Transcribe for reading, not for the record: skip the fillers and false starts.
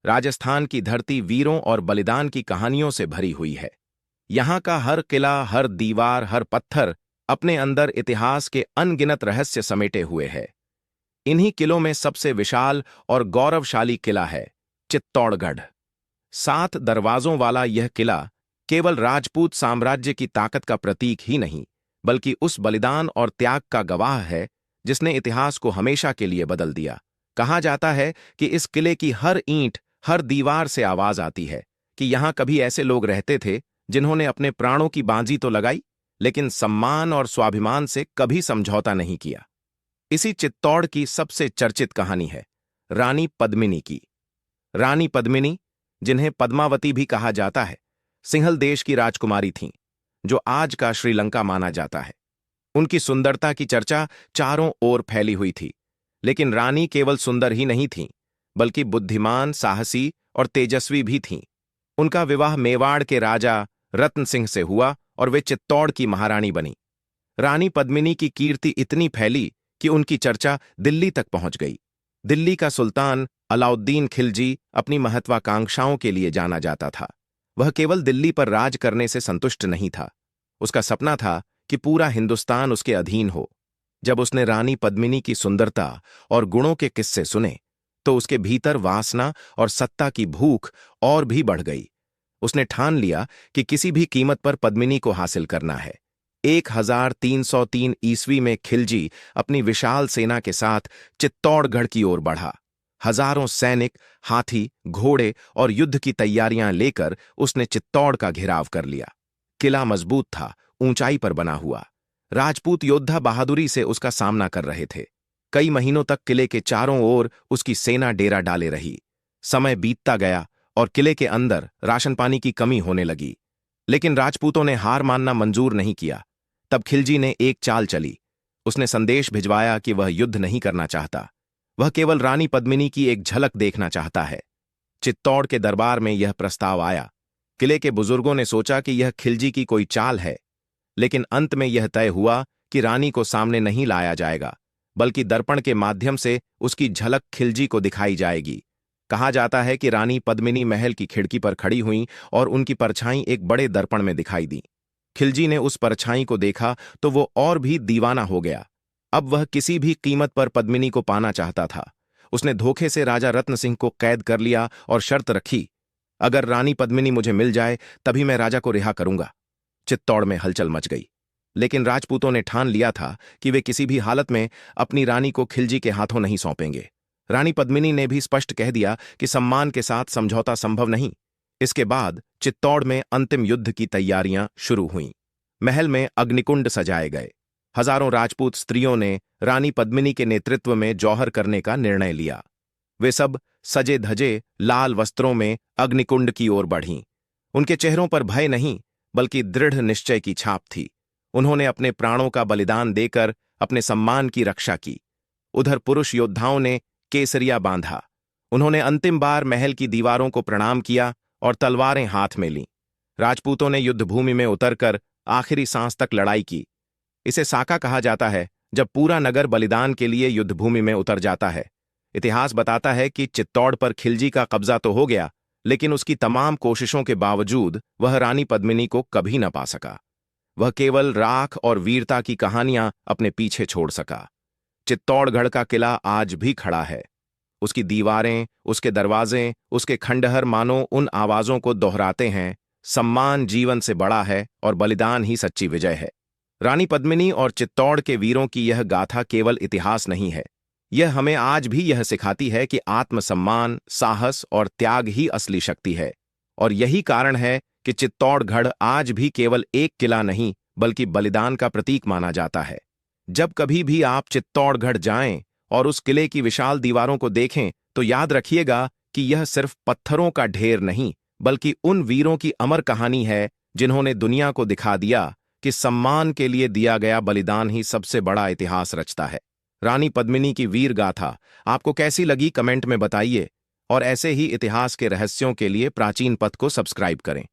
राजस्थान की धरती वीरों और बलिदान की कहानियों से भरी हुई है। यहाँ का हर किला, हर दीवार, हर पत्थर अपने अंदर इतिहास के अनगिनत रहस्य समेटे हुए है। इन्हीं किलों में सबसे विशाल और गौरवशाली किला है चित्तौड़गढ़। 7 दरवाजों वाला यह किला केवल राजपूत साम्राज्य की ताकत का प्रतीक ही नहीं, बल्कि उस बलिदान और त्याग का गवाह है जिसने इतिहास को हमेशा के लिए बदल दिया। कहा जाता है कि इस किले की हर ईंट, हर दीवार से आवाज आती है कि यहां कभी ऐसे लोग रहते थे जिन्होंने अपने प्राणों की बाजी तो लगाई, लेकिन सम्मान और स्वाभिमान से कभी समझौता नहीं किया। इसी चित्तौड़ की सबसे चर्चित कहानी है रानी पद्मिनी की। रानी पद्मिनी, जिन्हें पद्मावती भी कहा जाता है, सिंहल देश की राजकुमारी थीं, जो आज का श्रीलंका माना जाता है। उनकी सुंदरता की चर्चा चारों ओर फैली हुई थी, लेकिन रानी केवल सुंदर ही नहीं थीं, बल्कि बुद्धिमान, साहसी और तेजस्वी भी थीं। उनका विवाह मेवाड़ के राजा रत्न सिंह से हुआ और वे चित्तौड़ की महारानी बनी। रानी पद्मिनी की कीर्ति इतनी फैली कि उनकी चर्चा दिल्ली तक पहुंच गई। दिल्ली का सुल्तान अलाउद्दीन खिलजी अपनी महत्वाकांक्षाओं के लिए जाना जाता था। वह केवल दिल्ली पर राज करने से संतुष्ट नहीं था। उसका सपना था कि पूरा हिंदुस्तान उसके अधीन हो। जब उसने रानी पद्मिनी की सुंदरता और गुणों के किस्से सुने, तो उसके भीतर वासना और सत्ता की भूख और भी बढ़ गई। उसने ठान लिया कि किसी भी कीमत पर पद्मिनी को हासिल करना है। 1303 ईस्वी में खिलजी अपनी विशाल सेना के साथ चित्तौड़गढ़ की ओर बढ़ा। हजारों सैनिक, हाथी, घोड़े और युद्ध की तैयारियां लेकर उसने चित्तौड़ का घेराव कर लिया। किला मजबूत था, ऊंचाई पर बना हुआ। राजपूत योद्धा बहादुरी से उसका सामना कर रहे थे। कई महीनों तक किले के चारों ओर उसकी सेना डेरा डाले रही। समय बीतता गया और किले के अंदर राशन पानी की कमी होने लगी, लेकिन राजपूतों ने हार मानना मंजूर नहीं किया। तब खिलजी ने एक चाल चली। उसने संदेश भिजवाया कि वह युद्ध नहीं करना चाहता, वह केवल रानी पद्मिनी की एक झलक देखना चाहता है। चित्तौड़ के दरबार में यह प्रस्ताव आया। किले के बुजुर्गों ने सोचा कि यह खिलजी की कोई चाल है, लेकिन अंत में यह तय हुआ कि रानी को सामने नहीं लाया जाएगा, बल्कि दर्पण के माध्यम से उसकी झलक खिलजी को दिखाई जाएगी। कहा जाता है कि रानी पद्मिनी महल की खिड़की पर खड़ी हुईं और उनकी परछाई एक बड़े दर्पण में दिखाई दी। खिलजी ने उस परछाई को देखा तो वो और भी दीवाना हो गया। अब वह किसी भी कीमत पर पद्मिनी को पाना चाहता था। उसने धोखे से राजा रत्न सिंह को कैद कर लिया और शर्त रखी, अगर रानी पद्मिनी मुझे मिल जाए तभी मैं राजा को रिहा करूंगा। चित्तौड़ में हलचल मच गई, लेकिन राजपूतों ने ठान लिया था कि वे किसी भी हालत में अपनी रानी को खिलजी के हाथों नहीं सौंपेंगे। रानी पद्मिनी ने भी स्पष्ट कह दिया कि सम्मान के साथ समझौता संभव नहीं। इसके बाद चित्तौड़ में अंतिम युद्ध की तैयारियां शुरू हुईं। महल में अग्निकुंड सजाए गए। हजारों राजपूत स्त्रियों ने रानी पद्मिनी के नेतृत्व में जौहर करने का निर्णय लिया। वे सब सजे धजे लाल वस्त्रों में अग्निकुंड की ओर बढ़ीं। उनके चेहरों पर भय नहीं, बल्कि दृढ़ निश्चय की छाप थी। उन्होंने अपने प्राणों का बलिदान देकर अपने सम्मान की रक्षा की। उधर पुरुष योद्धाओं ने केसरिया बांधा। उन्होंने अंतिम बार महल की दीवारों को प्रणाम किया और तलवारें हाथ में लीं। राजपूतों ने युद्धभूमि में उतरकर आखिरी सांस तक लड़ाई की। इसे साका कहा जाता है, जब पूरा नगर बलिदान के लिए युद्धभूमि में उतर जाता है। इतिहास बताता है कि चित्तौड़ पर खिलजी का कब्जा तो हो गया, लेकिन उसकी तमाम कोशिशों के बावजूद वह रानी पद्मिनी को कभी न पा सका। वह केवल राख और वीरता की कहानियां अपने पीछे छोड़ सका। चित्तौड़गढ़ का किला आज भी खड़ा है। उसकी दीवारें, उसके दरवाजे, उसके खंडहर मानो उन आवाजों को दोहराते हैं, सम्मान जीवन से बड़ा है और बलिदान ही सच्ची विजय है। रानी पद्मिनी और चित्तौड़ के वीरों की यह गाथा केवल इतिहास नहीं है, यह हमें आज भी यह सिखाती है कि आत्मसम्मान, साहस और त्याग ही असली शक्ति है। और यही कारण है कि चित्तौड़गढ़ आज भी केवल एक किला नहीं, बल्कि बलिदान का प्रतीक माना जाता है। जब कभी भी आप चित्तौड़गढ़ जाएं और उस किले की विशाल दीवारों को देखें, तो याद रखिएगा कि यह सिर्फ पत्थरों का ढेर नहीं, बल्कि उन वीरों की अमर कहानी है जिन्होंने दुनिया को दिखा दिया कि सम्मान के लिए दिया गया बलिदान ही सबसे बड़ा इतिहास रचता है। रानी पद्मिनी की वीर गाथा आपको कैसी लगी, कमेंट में बताइए। और ऐसे ही इतिहास के रहस्यों के लिए प्राचीन पथ को सब्सक्राइब करें।